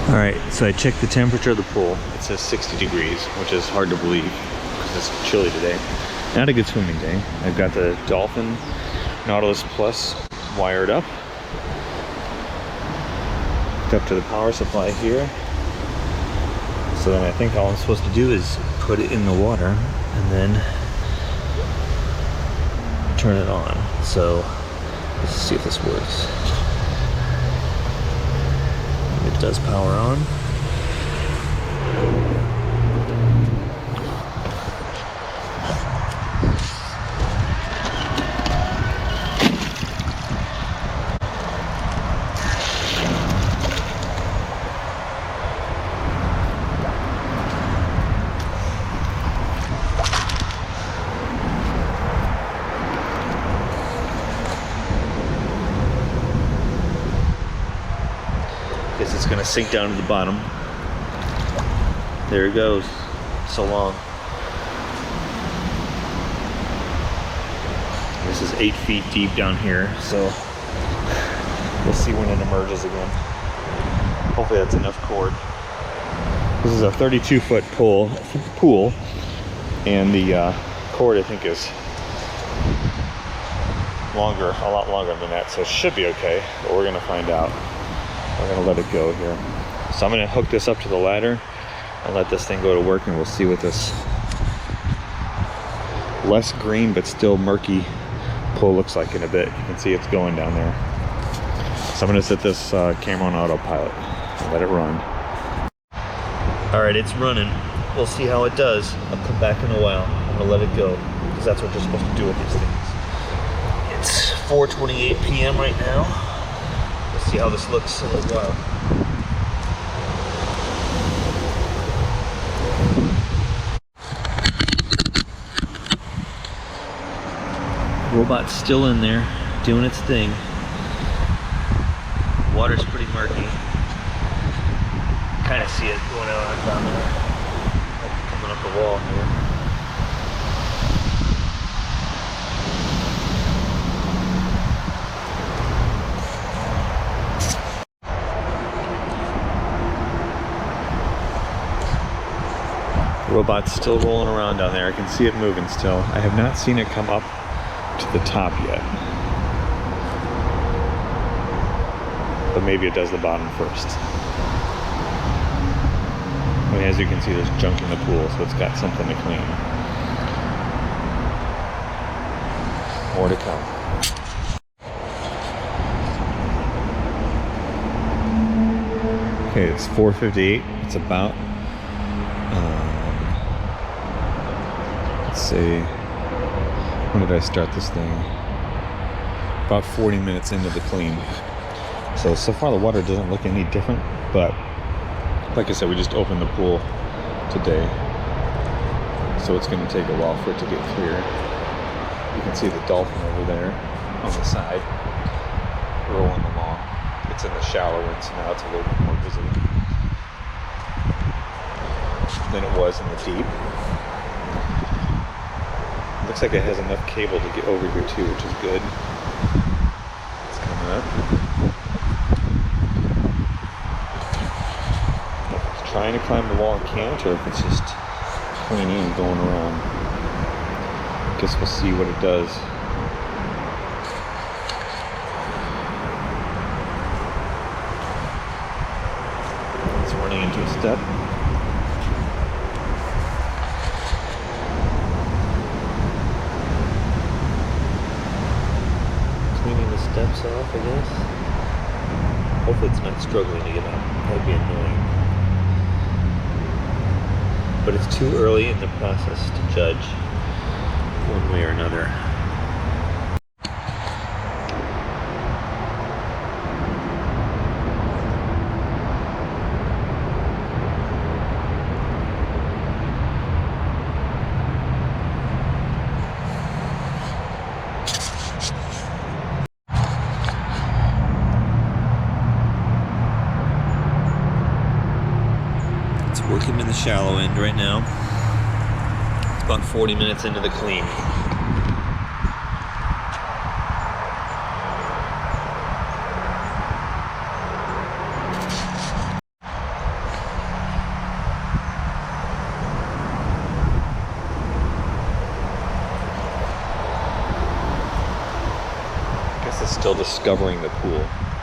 All right, so I checked the temperature of the pool. It says 60 degrees, which is hard to believe because it's chilly today. Not a good swimming day. I've got the Dolphin Nautilus Plus wired up. Hooked up to the power supply here. So then I think all I'm supposed to do is put it in the water and then turn it on. So let's see if this works. It does power on. Guess it's gonna sink down to the bottom. There it goes. So long. This is 8 feet deep down here, so we'll see when it emerges again. Hopefully that's enough cord. This is a 32-foot pool, and the cord I think is longer, a lot longer than that, so it should be okay, but we're gonna find out. We're gonna let it go here. So I'm gonna hook this up to the ladder and let this thing go to work, and we'll see what this less green but still murky pool looks like in a bit. You can see it's going down there. So I'm gonna set this camera on autopilot and let it run. All right, it's running. We'll see how it does. I'll come back in a while. I'm gonna let it go because that's what you're supposed to do with these things. It's 4:28 p.m. right now. We'll see how this looks in a while. Robot's still in there, doing its thing. Water's pretty murky. Kind of see it going out down there, like coming up the wall here. Robot's still rolling around down there. I can see it moving still. I have not seen it come up to the top yet. But maybe it does the bottom first. I mean, as you can see, there's junk in the pool, so it's got something to clean. More to come. Okay, it's 4:58. It's about let's see, when did I start this thing? About 40 minutes into the clean. So far the water doesn't look any different, but like I said, we just opened the pool today. So it's gonna take a while for it to get clear. You can see the Dolphin over there on the side, rolling along. It's in the shallow end, so now it's a little bit more visible than it was in the deep. Looks like it has enough cable to get over here too, which is good. It's coming up. If it's trying to climb the wall and can't, or if it's just cleaning and going around. Guess we'll see what it does. It's running into a step. Steps off, I guess. Hopefully it's not struggling to get up. That'd be annoying. But it's too early in the process to judge one way or another. Working in the shallow end right now. It's about 40 minutes into the clean. still discovering the pool.